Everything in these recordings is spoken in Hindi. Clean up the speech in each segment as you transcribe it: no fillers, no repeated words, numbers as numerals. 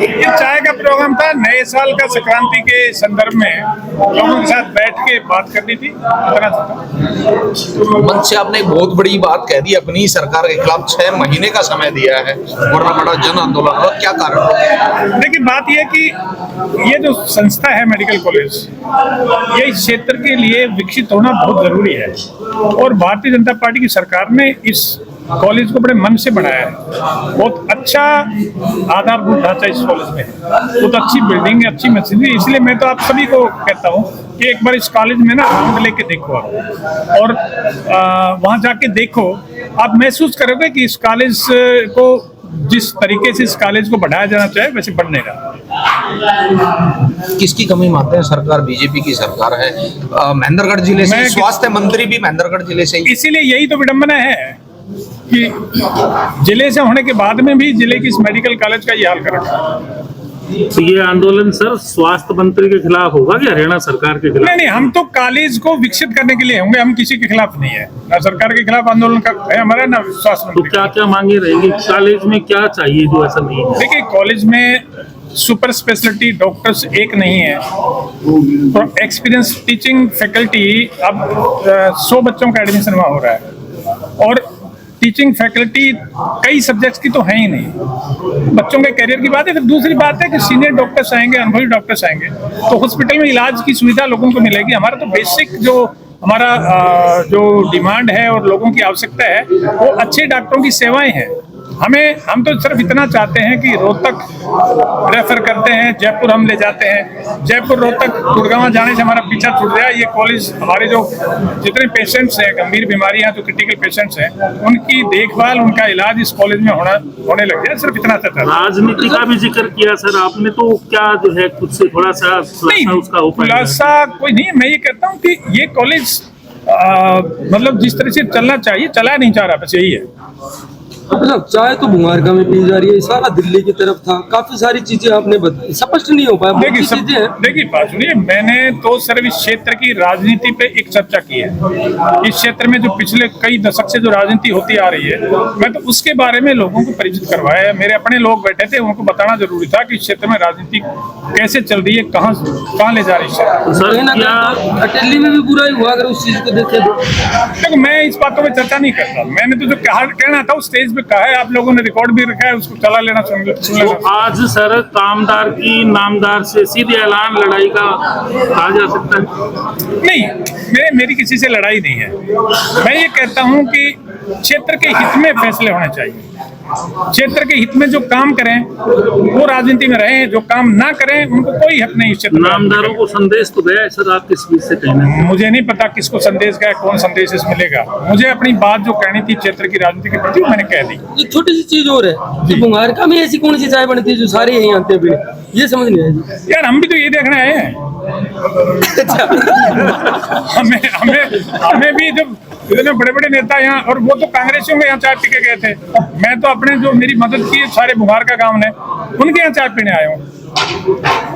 ये चाय का प्रोग्राम था, नए साल का संक्रांति के संदर्भ में लोगों के साथ बैठ के बात करनी थी। मंच से आपने एक बहुत बड़ी बात कह दी, अपनी सरकार के खिलाफ 6 महीने का समय दिया है, वरना बड़ा जन आंदोलन होगा, क्या कारण? देखिए, बात यह कि ये जो संस्था है मेडिकल कॉलेज, ये इस क्षेत्र के लिए विकसित होना बहुत जरूरी है और भारतीय जनता पार्टी की सरकार ने इस कॉलेज को बड़े मन से बनाया है। बहुत अच्छा आधारभूत ढांचा इस कॉलेज में है, बहुत अच्छी बिल्डिंग है, अच्छी मशीनरी। इसलिए मैं तो आप सभी को कहता हूँ कि एक बार इस कॉलेज में ना राउंड लेके देखो आप, और वहाँ जाके देखो, आप महसूस करोगे कि इस कॉलेज को जिस तरीके से इस कॉलेज को बढ़ाया जाना चाहिए वैसे बढ़ने का। किसकी कमी मानते हैं? सरकार बीजेपी की सरकार है, महेंद्रगढ़ जिले से स्वास्थ्य मंत्री भी महेंद्रगढ़ जिले से ही। इसीलिए यही तो विडंबना है कि जिले से होने के बाद में भी जिले की इस मेडिकल कॉलेज का ये हाल कर रखा है। तो ये आंदोलन सर स्वास्थ्य मंत्री के खिलाफ होगा कि हरियाणा सरकार के खिलाफ? नहीं, हम तो कॉलेज को विकसित करने के लिए होंगे, हम किसी के खिलाफ नहीं है, ना सरकार के खिलाफ आंदोलन है हमारा, ना स्वास्थ्य मंत्री। तो क्या क्या मांगे रहेंगी? कॉलेज में क्या चाहिए जो ऐसा नहीं है? देखिए, कॉलेज में सुपर स्पेशलिटी डॉक्टर्स एक नहीं है, तो एक्सपीरियंस टीचिंग फैकल्टी, अब 100 बच्चों का एडमिशन वहाँ हो रहा है और टीचिंग फैकल्टी कई सब्जेक्ट्स की तो है ही नहीं। बच्चों के करियर की बात है। फिर दूसरी बात है कि सीनियर डॉक्टर्स आएंगे, अनुभवी डॉक्टर्स आएंगे, तो हॉस्पिटल में इलाज की सुविधा लोगों को मिलेगी। हमारा तो बेसिक जो हमारा जो डिमांड है और लोगों की आवश्यकता है वो अच्छे डॉक्टरों की सेवाएं हैं। हम तो सिर्फ इतना चाहते हैं कि रोहतक रेफर करते हैं, जयपुर हम ले जाते हैं, जयपुर रोहतक गुड़गांव जाने से हमारा पीछा छूट गया। ये कॉलेज हमारे जो जितने पेशेंट्स हैं, गंभीर बीमारियां जो क्रिटिकल पेशेंट्स हैं, उनकी देखभाल, उनका इलाज इस कॉलेज में होने लग गया। सिर्फ इतना चाहता है। राजनीति का भी जिक्र किया सर आपने, तो क्या जो है कुछ से थोड़ा सा उसका हो पाएगा? खुलासा कोई नहीं है। मैं ये कहता हूँ कि ये कॉलेज मतलब जिस तरह से चलना चाहिए चला नहीं चाह रहा, बस यही है। मतलब चाय तो भुमारका में पी जा रही है, सारा दिल्ली की तरफ था, काफी सारी चीजें आपने बताई, स्पष्ट नहीं हो पाया। देखिए बात सुनिए, मैंने तो सिर्फ इस क्षेत्र की राजनीति पे एक चर्चा की है। इस क्षेत्र में जो पिछले कई दशक से जो राजनीति होती आ रही है, मैं तो उसके बारे में लोगों को परिचित करवाया है। मेरे अपने लोग बैठे थे, उनको बताना जरूरी था कि इस क्षेत्र में राजनीति कैसे चल रही है, कहाँ ले जा रही है। अटेली में भी बुरा ही हुआ अगर उस चीज को देखे तो। देखो, मैं इस बातों पर चर्चा नहीं करता। मैंने तो जो कहना था वो स्टेज कहा है, आप लोगों ने रिकॉर्ड भी रखा है, उसको चला लेना सुन लेना। तो आज सर कामदार की नामदार से सीधे ऐलान लड़ाई का कहा जा सकता है? नहीं, मेरी किसी से लड़ाई नहीं है। मैं ये कहता हूं कि क्षेत्र के हित में फैसले होने चाहिए। क्षेत्र के हित में जो काम करें वो राजनीति में रहें, जो काम ना करें उनको कोई हक नहीं। क्षेत्र नामदारों को संदेश तो गया है सर, आप किस बीच से कहना है? मुझे नहीं पता किसको संदेश गया, कौन संदेश इसमें लेगा। मुझे अपनी बात जो कहनी थी क्षेत्र की राजनीति के प्रति, मैंने कह दी। एक छोटी सी चीज और है कि भुमारका में ऐसी कौन सी चाय बनती है जो सारे यहीं आते हैं, ये समझ नहीं आया जी। यार, हम भी तो ये देखने आए हैं। हमें भी जब इतने बड़े बड़े नेता यहाँ, और वो तो कांग्रेसियों के यहाँ चाय पी के गए थे, मैं तो अपने जो मेरी मदद की सारे भुमारका गांव ने, उनके यहाँ चाय पीने आया हूँ।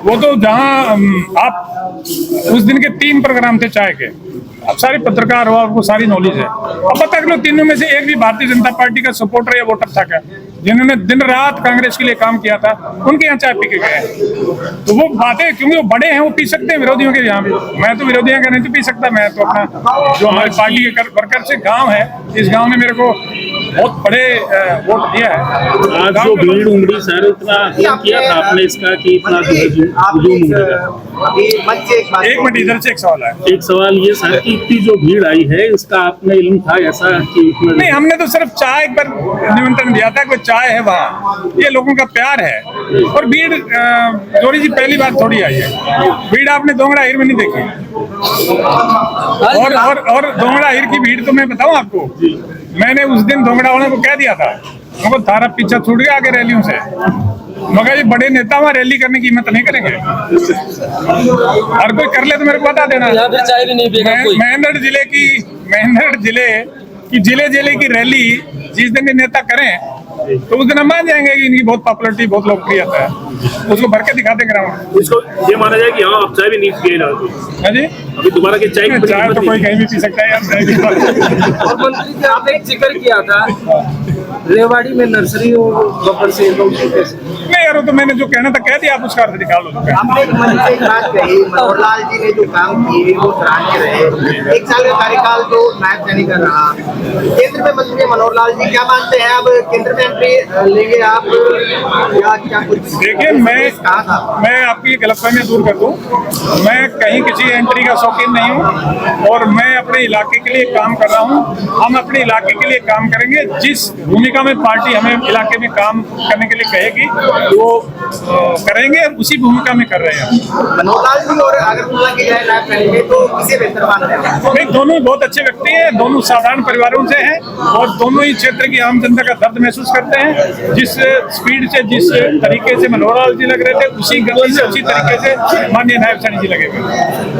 वो तो जहाँ आप उस दिन के 3 प्रोग्राम थे चाय के, अब सारे पत्रकार हो, आपको सारी नॉलेज है। अब पता कर लो, तीनों में से एक भी भारतीय जनता पार्टी का सपोर्टर या वोटर था क्या, जिन्होंने दिन रात कांग्रेस के लिए काम किया था, उनके यहाँ चाय पी के गए। तो वो बातें, क्योंकि वो बड़े हैं, वो पी सकते हैं विरोधियों के यहाँ भी। मैं तो विरोधियों का नहीं तो पी सकता। मैं तो अपना जो हमारी पार्टी के वर्कर से गाँव है, इस गाँव ने मेरे को बहुत बड़े वोट दिया है। आज जो भीड़ उमड़ी सर, इतना किया था आपने इसका कि इतना एक मिनट, इधर से एक सवाल है। एक सवाल ये सर कि इतनी जो भीड़ आई है, इसका आपने इल्म था ऐसा कि नहीं, हमने तो सिर्फ चाय एक बार निमंत्रण दिया था कि चाय है वहाँ, ये लोगों का प्यार है। और भीड़ थोड़ी सी पहली बार थोड़ी आई है। भीड़ आपने दोंगड़ा हिर में नहीं देखी। और दोंगड़ा हिर की भीड़ तो मैं बताऊं आपको, मैंने उस दिन दोंगड़ा वालों को कह दिया था, उनको तारा पीछा छूट गया आगे रैलियों से, मगर ये बड़े नेता वहाँ रैली करने की हिम्मत नहीं करेंगे। और कोई कर ले तो मेरे को बता देना। चाय भी नहीं पिएगा कोई। महेंद्रगढ़ जिले की रैली जिस दिन के नेता करें तो उस दिन हम मान जाएंगे कि इनकी बहुत पॉपुलरिटी, बहुत लोकप्रियता है, उसको भर के दिखाते ग्राउंड। इसको ये माना जाए कि हाँ आप चाय भी नहीं पिए ना जी, अभी दोबारा के चाय तो कोई कहीं भी पी सकता है यार। और मंत्री जी आपने एक जिक्र किया था रेवाड़ी में नर्सरी और बब्बर से लोग कैसे? नहीं यार, वो तो मैंने जो कहना था कह दिया, आप उसका अर्थ निकाल लो। आपने एक मंच से एक बात कही, मनोहर लाल जी ने जो काम किए वो सराहनीय रहे। 1 साल का कार्यकाल तो नायब सैनिक का रहा। केंद्र में मंत्री मनोहर लाल जी, क्या मानते हैं अब केंद्र में एंट्री लेंगे आप या क्या कुछ? देखिए, मैं आपकी गलतफहमियां दूर कर दूं। मैं कहीं किसी एंट्री का शौकीन नहीं हूं और मैं अपने इलाके के लिए काम कर रहा हूं। हम अपने इलाके के लिए काम करेंगे। जिस भूमिका में पार्टी हमें इलाके में काम करने के लिए कहेगी वो करेंगे, और उसी भूमिका में कर रहे हैं। मनोहर लाल जी और अगर तुलना की जाए नायब सैनिक में तो किसे बेहतर मानते हैं? नहीं, दोनों बहुत अच्छे व्यक्ति हैं, दोनों साधारण परिवारों से हैं और दोनों ही क्षेत्र की आम जनता का दर्द महसूस करते हैं। जिस स्पीड से, जिस तरीके से मनोहर लाल जी लग रहे थे, उसी गति से, उसी तरीके से माननीय नायब सैनिक जी लगे हुए।